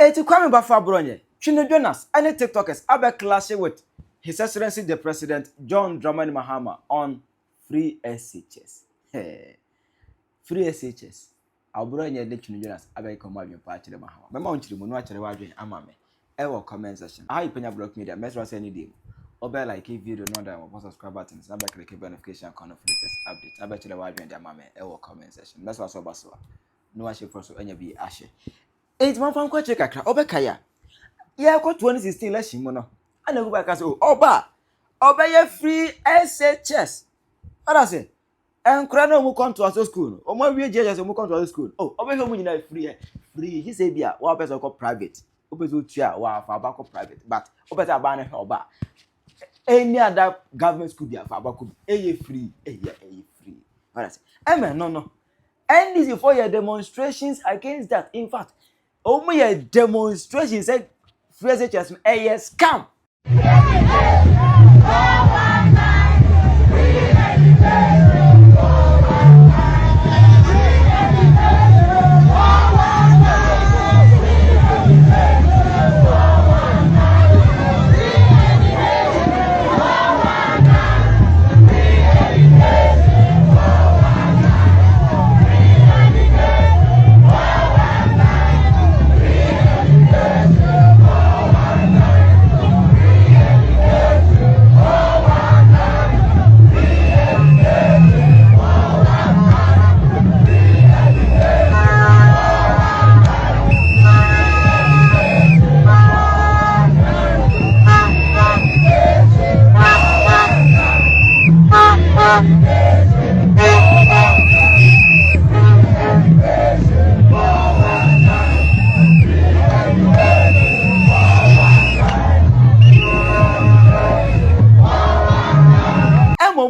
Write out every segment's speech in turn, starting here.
Eti kwame bafa Abronye, Twene Jonas, and TikTokers are clashing with His Excellency the President John Dramani Mahama on free SHS. Hey, free SHS. Abronye de Twene Jonas abe come out your party the Mahama. Mama on chiri munu achire wadwen amame. Ewo comment section. How you Penyah block media? Message us any day. Obe like a video no that one subscribe button. Snap back click notification icon of latest update. Abe chire wadwen de amame. Ewo comment section. Message us obaso. No ashe for so enya bi ashe. 8 months from kwa check akra obekaya ye kwa 2016 election mo no ana go back say oba ye free SHS what say enkra na mu come to school o mo wie JS mu come to school oba he mu nyina free he say bia wa person ko private obezo tua wa fa ba ko private but obezo aba na he oba any other government school bia fa ba ko free free what say no and this is for your demonstrations against that. In fact, your demonstrations said free SHS a scam.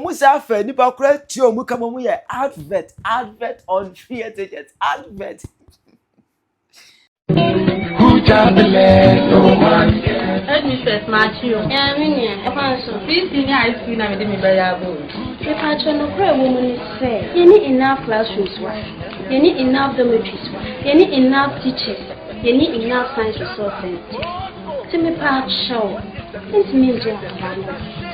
Musa fe nipa kura tio mu kama mu ye advert on free SHS advert. Who tablet no man. Mrs. Matthew. Yeah, this senior high school na me dey me variable. If I try no pray woman say, you need enough classrooms, you need enough dormitories, you need enough teachers, you need enough science resources. To me part show. It's me just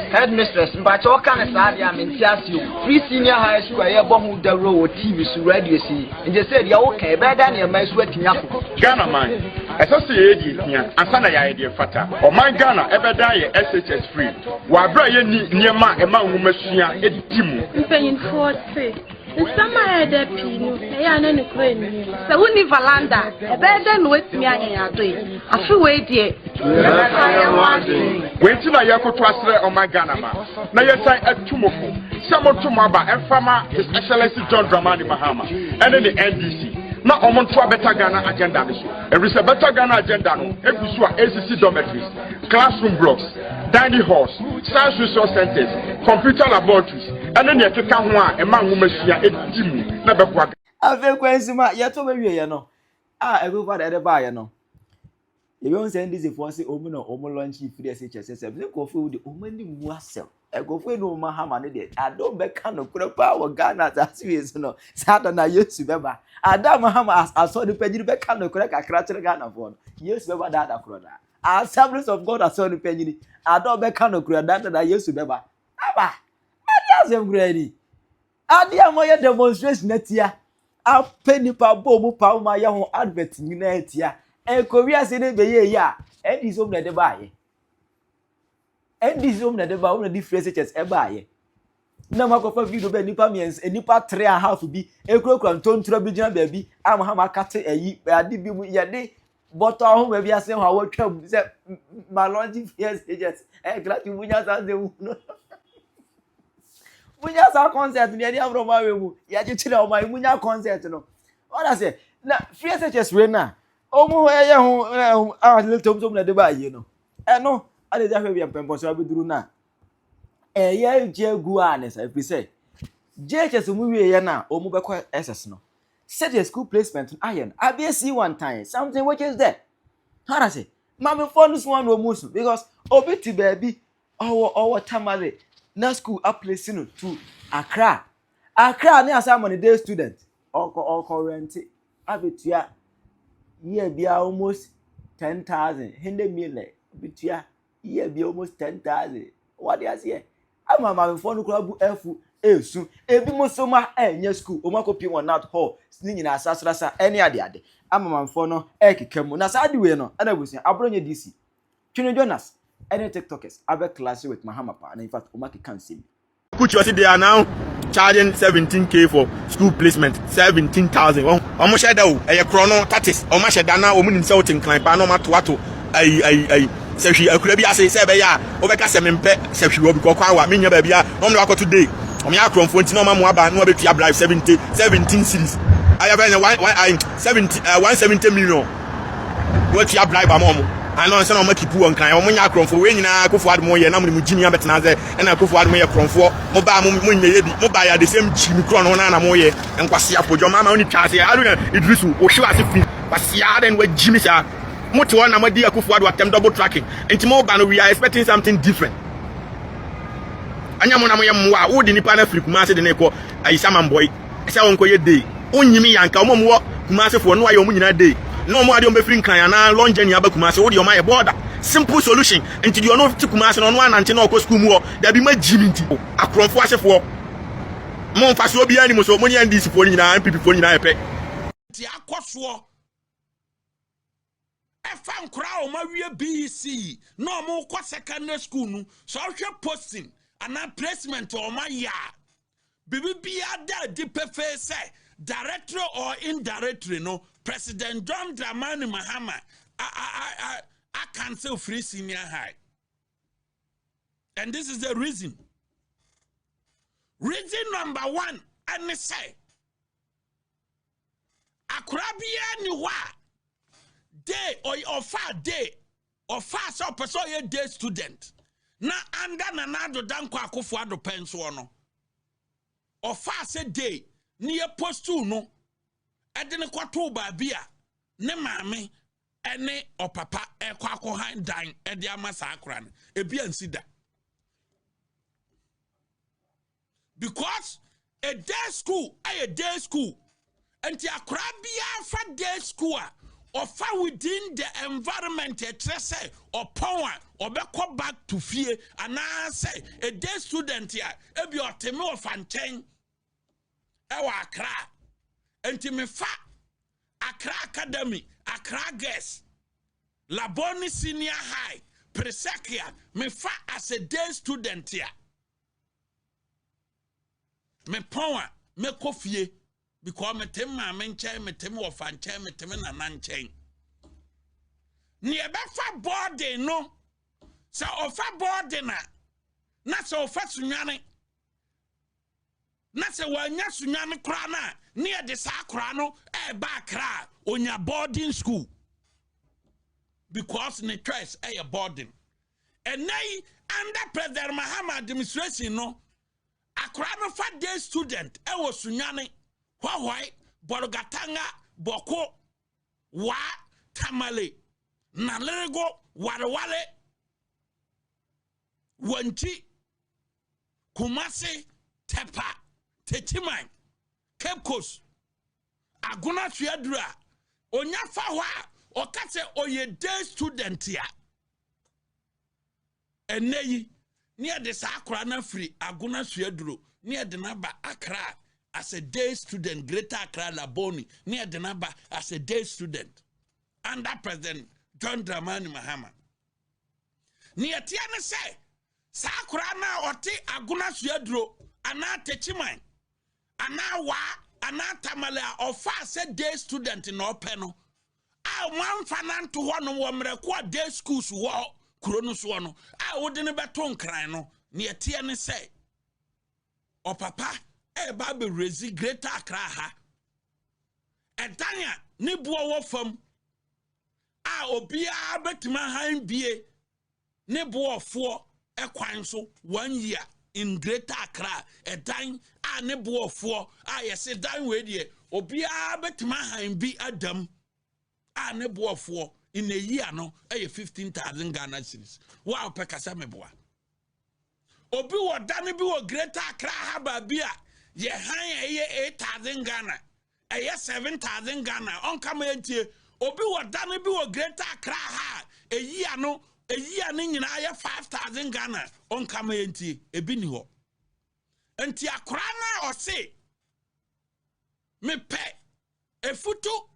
Headmistress, but all kind of sad, I mean, you free senior high school, I have one the road TV so radio see, and just said, you're okay, better than your my sweating up. Ghana, man, associated here, and Sana idea fata, or my Ghana ever die SHS free. While Brian near my among women, it's Timu. Paying for say. Summer had a pino, I know the queen. So, only Valanda, a better than with me. I feel wait yet. Wait till I go to Australia on my Ghana man. Now you say at Tumoko, someone Tumaba and Farmer, His Excellency John Dramani Mahama, and then the NDC. Now, I'm on to a better Ghana agenda. There is a better Ghana agenda. Every ACC dormitories, classroom blocks, dining halls, science resource centers, computer laboratories, and then you can come one among women here a team. Never work. I feel Quensima, you told me, you know. Everybody at the bar, you know. You don't send this if I say, oh, no, launch free SHS. I go for the only wassail. I go for no Mahama. I don't back on the power Ghana as we is no. Saturday, I used to remember. I don't Mahama, I saw the penny back on the crack, I cracked the Ghana phone. Yes, remember that. As servants of God, I saw the penny. I don't back on the crack that I used to remember. Abba, I just am ready. I dear my demonstration net here. I penny pa bomu pa my young advert in net here. And Korea said, "Be ya, and this home that they buy. And this home that they buy, only different SHS ever. No more for video, be nipa means a nipa 3.5 be a crook and tone trouble, baby. I'm Mahama cat a ye, I did be with your day. But home, maybe I say, how what trouble, my logic, yes, and glad you win us as the wound. We just our concert, the idea from my room, yet you chill out my Munya concert. What I say, now, free SHS right now. Little something like the buy, you know. I know, I did have a pempo, so I will do now. A year, Guanes, I say. JHS movie now, or mobile SS no. Set a school placement in iron. I be see one time, something which is there. How I say, Mamma phone this one will move because Obiti baby, our tamale, na school up placing to Accra. Accra near some day student or current. I bet yeah. Be almost 10,000 hinde mile bitua year be almost 10,000 what they say ama ma fo no kura bu efu esu ebi musoma enye school o makopi won not hall ni nyina asasrasa ene ade ama ma fo no ekekam na sa de we no ana busia Abronye DC Twene Jonas any TikTokers abe clash with Mahama pa and in fact o make can see put you see they are now charging 17k for school placement 17,000 omo sheda o e chrono tatis omo sheda na omo nim se wotin clan pa no mato ai se hwi akura bi ase se be ya obeka se mempe se hwi obi kokwa wa menya ba bia no me wakoto day omo ya kromfo nti no ma mo aba no betua bribe 17 series I have 170 million what you bribe am I know some make people on kind omo nya kromfo we nyina akofo admo ye na mo jimi abetena ze na akofo admo ye kromfo mo ba mo nye bi mo ba ya the same chimi kro no na mo ye enkwase apojo mama oni twase aruna idrisu o hwe ase fi kwase aden wa jimi sa mo te wona mo di akofo adwo atem double tracking enti mo ba no we are expecting something different anya mo na mo ye mwa wo di nipa na firi kuma ase de ne ko ayisa man boy ese won ko ye dey onyimi yanka mo mo kuma ase fo no aye mo nyina dey no more ade o be free kan na long journey abakuma se wo de o my border simple solution until you no fit kuma se no anante na okọ school mu o da bi ma jimi nti akronfo asefo mo mfa so obi ani mo so mo ni NDC fo nyina MPP fo nyina epe ti akoso e fa nkura o ma wie BEC no mo kọ secondary school nu so hwe posting ana placement o ma ya bibi bia da di pefe say directly or indirectly no President John Dramani Mahama I cancel free senior high. And this is the reason. Reason number one, and say Akrabia ni wa day or far day or far so person ye day student. Na anda nanado danko akofo ado penso no. Or far say day ni post two no. Edene kwato ba bia ne maame ene opapa ekwa akohan dan ede amasa akra ne ebi ansida because a day school and the akra bia fa day school or far within the environment a trese or power or beko back to fear and I say a day student here ebi oteme of anten ewa akra enti me fa Accra Academy, Accra Guest, Laboni Senior High, Presekia, me fa as a day student here. Me power, me kofie, because me tema menche, me temo of anche, me temen and anchain. Near Befa boarding, no. So ofa boarding, not so fast sunyane. Not so when yasunyane krana. Near the Sacrano, a backra on your boarding school. Because in the choice, a boarding. And nay, under President Mahama administration, no, a crano fat day student, I was Sunyani, Hawaii, Borogatanga, Boko, Wa, Tamale, Nalerego, Warawale, Wanti, Kumasi, Tepa, Tetimai. Cape Coast, Aguna Fiadra, Onyafawa, or Kate Oye day student here. And nay, near the Sakrana free, Aguna Fiadro, near the number Accra, as a day student, Greater Accra Laboni, near the number as a day student. Under President John Dramani Mahama. Near Tiana say, Sakrana or T Aguna Fiadro, and not Techimine. Ana tamale or fast day student in Openo. I want fanan to one womre day schools war Kuronus one. I wouldn't beton crino near Tiana say. O papa, baby resi greater craha. And Tanya, Nibuo from obia betima hind be Nibuo for a quinso 1 year. In Greater Accra, a time a nebo for I said down with ye, or be a betma and be Adam a nebo for in a year no, 15,000 Ghana cedis. Wow, Pecasameboa. Obi or Danny be a Greater Accra haba beer, ye high 8,000 Ghana, a 7,000 Ghana, on come here, obi wo dan bi wo Greater Accra ha eyi ano nyina ya 5,000 Ghana on kama enti ebi ni ho enti akora na o se me pe efutu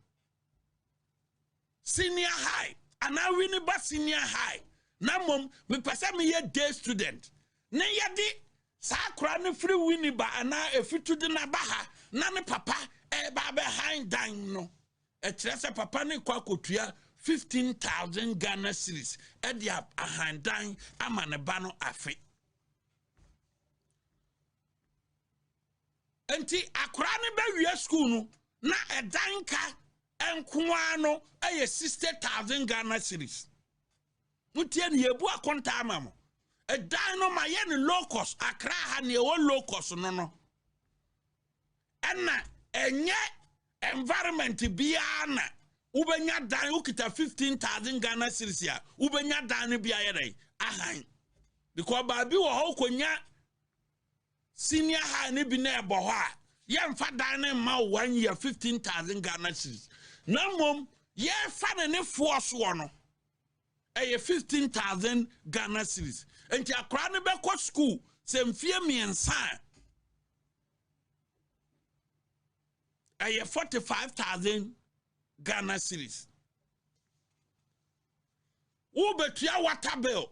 senior high ana wini ba senior high na mom me pese me ye day student ne yedi sa akora ne free wini ba ana efutu de na ba ha na ne papa ba be high dan no e kire se papa ne kwa kotua 15,000 Ghana cedis edia ahandan amane ba no afe enti akora ne ba wie school no na edan ka enkoa no eye 60,000 Ghana cedis mutie ne yebu akonta amamo edan no ma ye ne low cost Accra ha ne wo low cost no enna enye environment biana ubenya dan ukita 15,000 Ghana cedis ya ubenya dan bia yere ahan because baabi wo ho konya senior high ne bi na ebo ho a ye mfa dan ne ma 1 year 15,000 Ghana cedis na mom ye fa ne force wo no 15,000 Ghana cedis enti akra ne be ko school se mfie miensa 45,000 Ghana cedis. Ubetua water bill.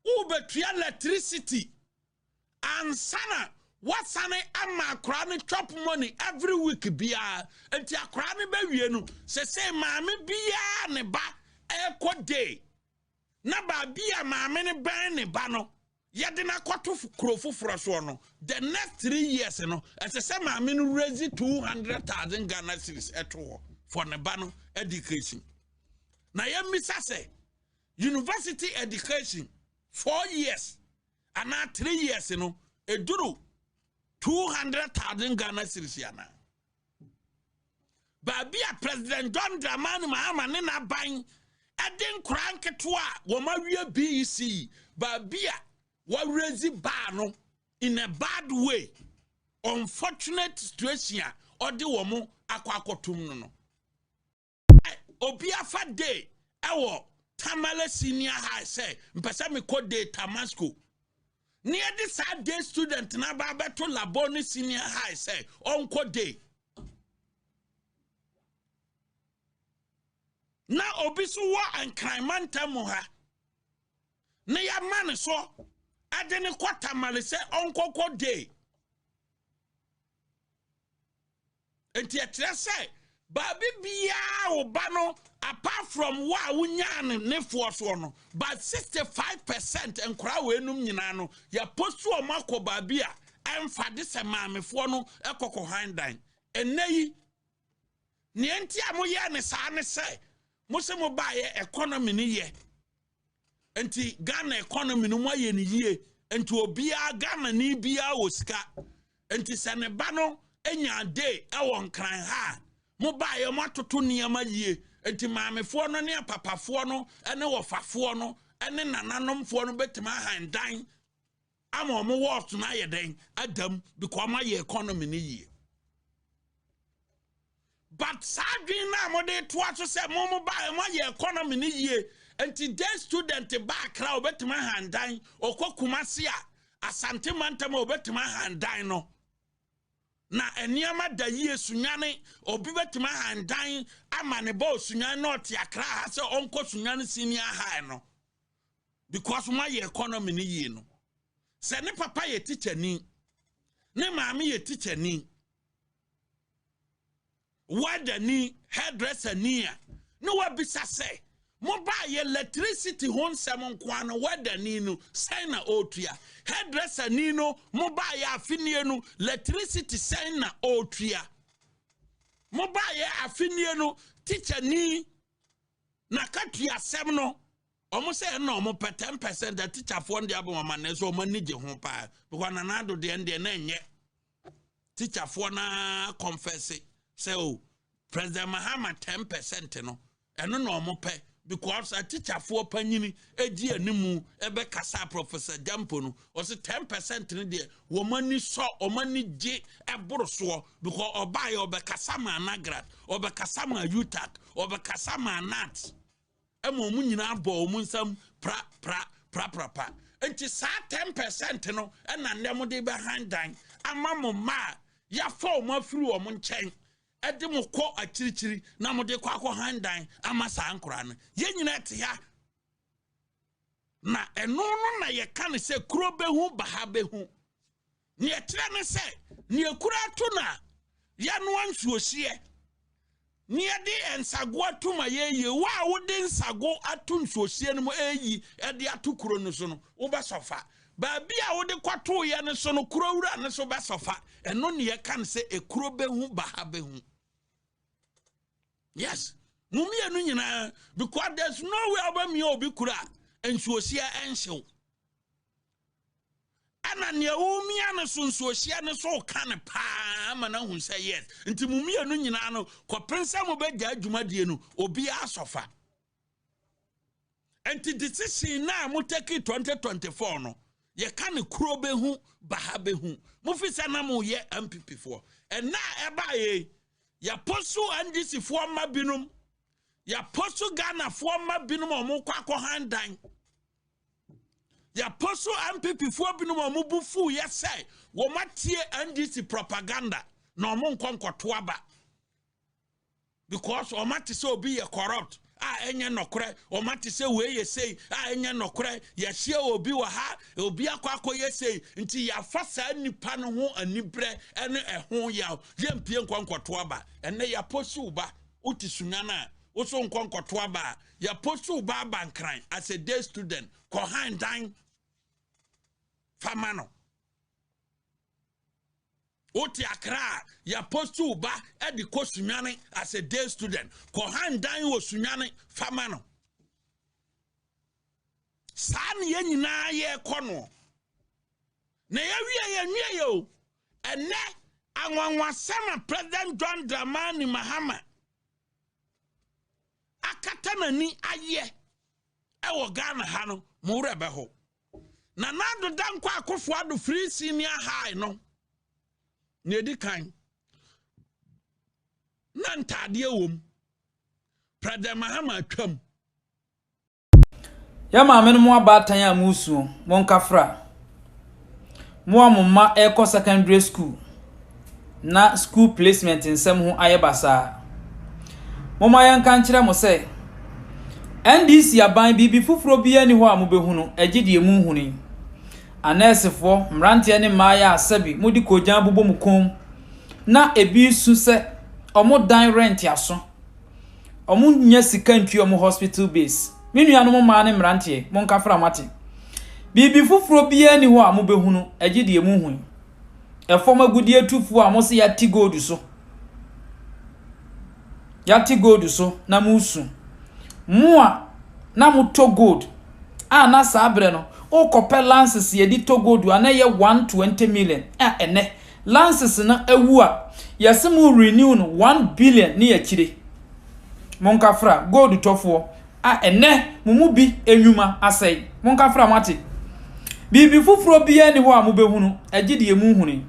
Ubetua electricity. And sana, what's an ama crane chop money every week biya. And tia crane bewienu. Se mami biya ne ba eko day. Na ba biya mami ne ba ne ba no. Yadina kwatu krofu fraswono. The next 3 years no. And se mami no raise 200,000 Ghana cedis eto for nebano education. Na ye misa say university education 4 years and now 3 years no eduru 200,000 Ghana cedis yana. Babia President John Dramani Mahama ne na ban eden kranke to a wo ma wie BEC babia wa raise bar no in a bad way. Unfortunate situation or the woman akwakotum no. Obiafa day ewo Tamale senior high say mpesa me ko day Tamasco near this sad day student na ba beto Laboni senior high say onko day na obisu wa ankrimanta mo ha na ya man so adene ko Tamale say onko ko day enti etre say Baby biya obano apart from wa wunyane ne forso no but 65% enkra we enum nyina no ya postu o makọ babia emfa de se maamefo no ekokọ handan eneyi ne enti amoye ne saa ne se mo se mo baaye economy ne ye enti Ghana economy no mo ye ne yie enti obia Ghana ni bia osika enti se ne ba no enya day ewon kran ha mo baye mo atoto niama yie enti maamefo no ne papafo no ene wofafo no ene nananomfo no betima handan ama mo worth na yeden adam because ma ye economy ni yie but sadwin na mo de to aso se mo baye mo ye economy ni yie enti day student ba Accra obetima handan okokumase a Asante Mantama obetima handan no na eniama da yie sunyane obi betima handan ama ne ba sunyane not Accra ha se onko sunyane senior high no because my economy ni yie no se ne papa ye teacher ni ne maami ye teacher ni wada ni hairdresser ni a no wa bisa se mo ba ye electricity hon semon kwa no wada ni no sign na otua hairdresser ni no mo ba ye afinie no electricity sign na otua mo ba ye afinie no teacher ni na katua sem no omo say na omo 10% the teacher for ndi abo mama na so omo nige ho pa because na nado de ndi na enye teacher for na confess say oh President Mahama 10% no eno na omo pe because a teacher for panyini edi animu ebe kasa Professor Jampo no o se 10% ne de womani so omani je eboro so because obaye obekasa ma nagrad obekasa ma utak obekasa ma nat emo mu nyina abo mu nsam pra enti sa 10% no na ndem de behind dan ama mo ma ya fo mo afiri wo mo nchen ede mo kɔ akirikyiri na mo de kɔ akɔ handan ama sa ankora no ye nyina te ha na eno no na ye ka ne se kuro behu baha behu ne etre ne se ne ekura to na ya no ansuohie ne de ensago atuma ye wa wo de ensago atu nsuohie no mo eyi ede atukuro no so no wo besofa baabi a wo de kwato ye ne so no kuro wura ne so besofa eno ne ye ka ne se ekuro behu baha behu. Yes, Mumia Nuna, because there's no way about me or Bikura, and Suosia and so. And Naomi soon Suosiana so can a palm and who say yes, and to Mumia Nunano, Coprensa Mobeda Jumadiano, or be a sofa. And to decision now, Muteki 2024 no. Ye can a crobehu, bahabehu, Mufisanamu ye MPP4. And now, Ebaye. Ya posu andisi forma binum ya posu Ghana forma binum omo kwakọ handan ya posu MPP for binum omo bufu ye say wo matie andisi propaganda na omo nkonkoto aba because o mati say obi ye corrupt enye nokore o mati say we ye say enye nokore ye hie obi wa ha obi akwakọ ye say nti ya fasa nipa no ho anibre ene ehon ya ye mpie nkonkoto aba ene ya posu ba uti sunyana oso nkonkoto aba ya posu ba bankran as a day student ko handan famano Oti Accra, ya postu ba edi ko sunyane as a day student. Ko handan wo sunyane famano. San ye nyina ye kono. Na ye wie yo. Ene anwanwasema President John Dramani Mahama. Akata ni aye. Ewo Ghana ha no mu rebe ho. Na nado dan kwa akofo ado free senior high no. Nedi kan na ntade wom President Mahama atwam ya maame no mo abatan a musu mon kafra mo amoma eko secondary school na school placement nsem ho ayebasa mo mayan kan kire mo se NDC aban bibi fufuro bia ni ho amobehunu agidie mu huni anesefo mrante ne maya asabi mudi kojan bobo mukom na ebi su se omo dan rent aso omo nya sika ntwi omo hospital base menu anom ma ne mrante mon kafra mate bibi fufuro bia ni ho amobehunu agidie mu huni efoma gudie tufu amo se yati gold so na musu mua na muto gold na sabre no o kopɛ lances ye di togodu anaye 120 million ene lances na ewu a yesemu renew no 1 billion ni yakire monkafra gold tofo ene mumu bi enwuma asai monkafra mate bibi fufuro bia ni ho a mubehunu agidie mu huni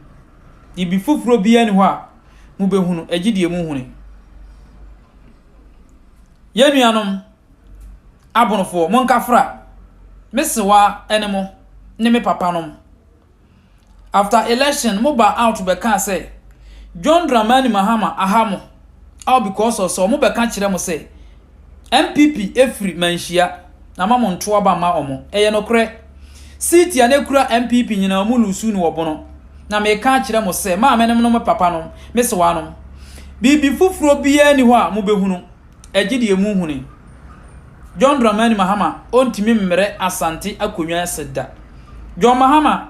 bibi fufuro bia ni ho a mubehunu agidie mu huni yenuanom abonofo monkafra Mesiwa enemo ne me papa nom after election mo ba out be kan say John Dramani Mahama ahamo all because of so mo be kan kire mo say MPP efri manhia na ma mo nto aba ma omo eye no kre seat ya na kura MPP nyina mo lusu no obono na me kan kire mo say ma menem no me papa nom mesiwa nom bibi fufuro bia ni ho a mo behunu agidie mu huni John Dramani Mahama ontimi mmere asante akonwa seda John Mahama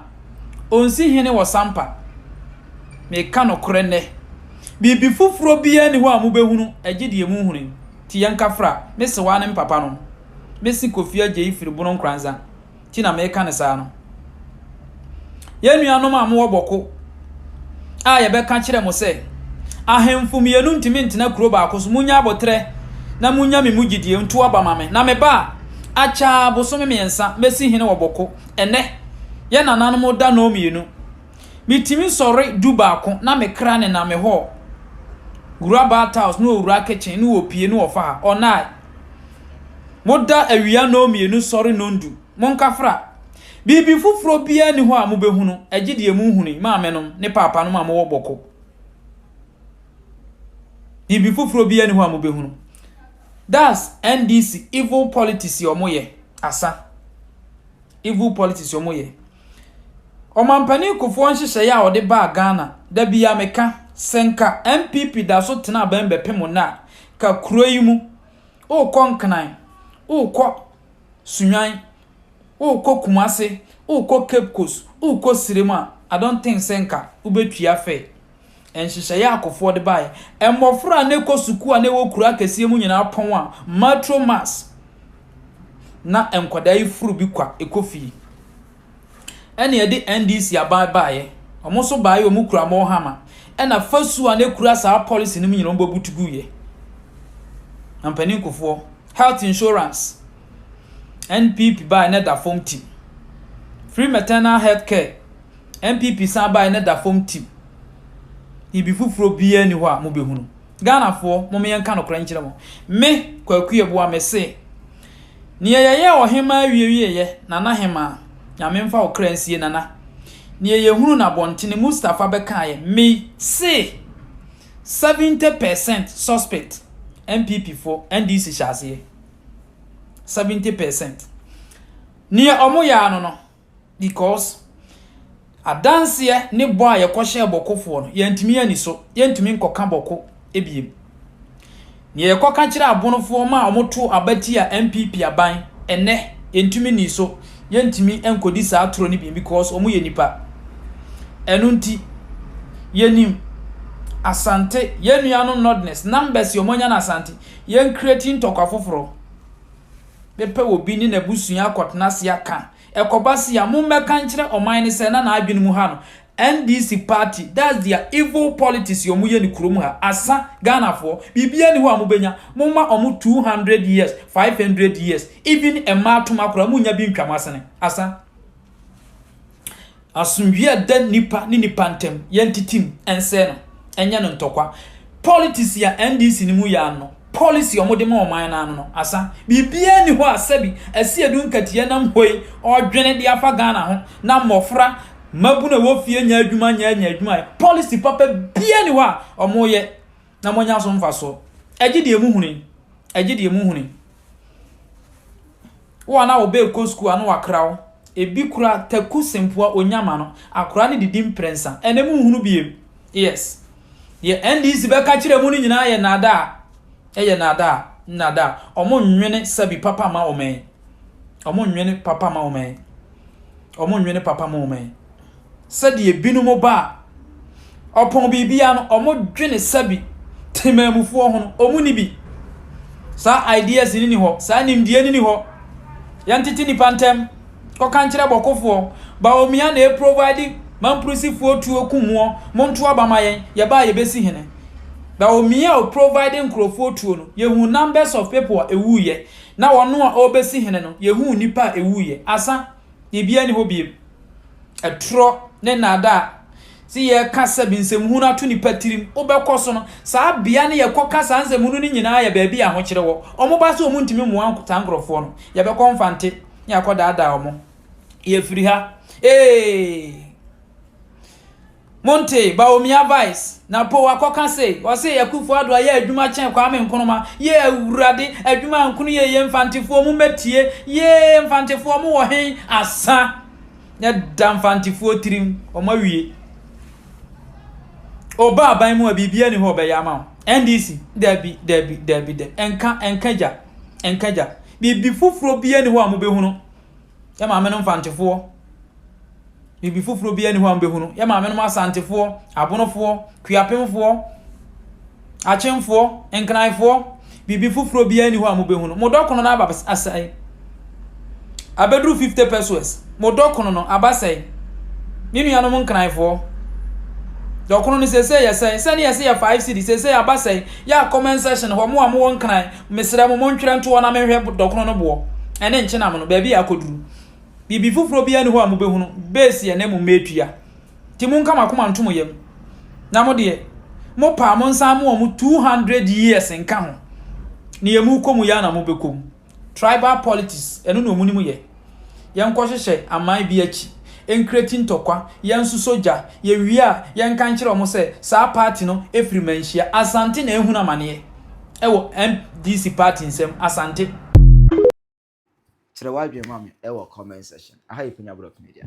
onsi hene wo sampa me ka no kore ne bibi fufuro bia ni ho a mobehunu agidie mu hunu ti yankafra mese wa ne papa no mesi kofia je ifiri bono nkranza ti na me ka ne sa no yenuanom a mo woboko a ye be ka kire mo se ahemfum yenu ntimi ntena kuro ba akoso munya abotre na munya me mugidie nto aba mame na me ba acha bosome miensa mesi hene woboko ene ye nananom da no mienu mitimi sori du baako na me kra ne na me ho gura bat house no owura kitchen no opie no ofa onai moda awia no mienu sori no ndu monkafra bibi fufuro bia ni ho a mobehunu agidie mu huni maame nom ne papa nom a mo woboko bibi fufuro bia ni ho a mobehunu. That's NDC evil politics yomoye asa evil politics yomoye omampani kofo nhihye ya ode ba Ghana da bia meka senka MPP da so tena bembe pemo na ka kuroyimu o konkanan o ko sunyan o ko kumase o ko Cape Coast o ko Sirema. I don't think senka ubetua fe enhihye ya akofo de bae emmofra ne ko suku a ne wo kura kese mu nyina pon a matro mass na enkodai furu bi kwa ekofi ene ye de NDC aban bae omo so bae omu kura Mahama ena fasu a ne kura sa policy ne mu nyina mbo butugu ye ampani kofo health insurance NPP bae ne da form team free maternal health care NPP sa bae ne da form team ibi fufuro bia ni ho a mo behunu Ghana fo mo me yanka no kra nkyere mo me kwakuye bo a me se ne yeye ohema wiewie ye nana hema nyame mfa okra nsie nana ne yeye hunu na bontene Mustafa bekaye me se 70% suspect MPP for NDC shase 70% ne omo ya no because adanse ne boa ye kwhye bokofo no yentimi ani so yentimi nkoka boko ebiem ne ye koka kire abonofo ma omoto abati a MPP aban ene yentimi ni so yentimi enkodi sa atro ni bi because omo ye nipa enunti yenim asante yenuano nodness numbers yomonya na asante yen creating tokafoforo bepe obi ni na busua akotna se aka ekobasi ya mummeka nkyere oman ne se na adwene mu ha no NDC party, that's their evil politics yomuye ni kurom ha asa Ghana for bibia ni ho amubenya mumma omu 200 years 500 years even a matuma kura munya bi ntwamasene asa asumwie dan nipa ni nipa ntem yentitim ense no enya no ntokwa politics ya NDC ni mu ya no policy omode ma oman na no asa bibia ni ho asabi asi edu nkatie na mhoi odwene de afa Ghana ho na mofra mabuna wo fie nya adwuma policy papa bia ni wa omoye na monya so mfa so agide emu huni wo na obe ko school anu wakrawo ebi kura taku sempoa onyama no akura ni didim prensa enemu hunu biem yes ye NDC be ka kire mu ni nyina ye nada omo nwene sabi papa ma omen omo nwene papa ma omen sadi ebinumo ba opon bibia no omo dwene sabi temamufuo ho no omu ni bi sa ideas ni ho sa nimdie ni ho yantiti ni pantem ko kankire bokofo ba omia na e provide mamprusifo tuo kumuo monto abamayen ye ba ye besi hene ba omia o providing crofo tuo no ye hu numbers of people ewuye na wono a obesi hene no ye hu nipa ewuye asa ibia ni ho biem etro ne nada si ye kasa binsem hu na to nipa tirim obekoso no sa bia ne ye kokasa ansem hu ni nyina ya ba bia ho kire wo omo ba so omo ntimi mu ankuta nkrofo no ye be konfante ya kodaada omo ye firi ha Monte ba omia vice na po akoka say o say yakufo ado aye adwuma chen kwa me nkonoma ye awurade adwuma nkunu ye mfantifo mu metie ye mfantifo mu wo hen asa ne damfantifo tirim o mawie oba aban mu abibia ni ho be yama NDC debi enkaja bibi fufuro bia ni ho amobehunu ya ma me no mfantifo bibi fufuro bia ni ho ambehunu ya ma me no asantefo abonofo kuapemfo achemfo enknaifo bibi fufuro bia ni ho amobehunu modokono na aba asai abedru 50 pesos modokono no abasai ninu ya no nknaifo Dokono ni sese ya say sani ya say ya 5 cedi sese ya ba say ya comment section ho mo am won kan mesra mo ntwere nto na mehwe dokono no bo ene nche na mo no ba bi akoduru bibi fufuro bi ani ho am be hunu base ya na mu metua ti mun kama kuma ntomo yam na mo de mo pa mo nsa mo 200 years nka ho ni emu komu ya na mo be kom tribal politics eno no mu ni mu ye yen ko hwehwe aman bi achi encreating tokwa yen su soja ye wia yen kan kire omo se sa party no efri manhia asante na ehuna mane ewo MDC party nsem asante Kire wadwe mame e wo comment section aha Penyah Media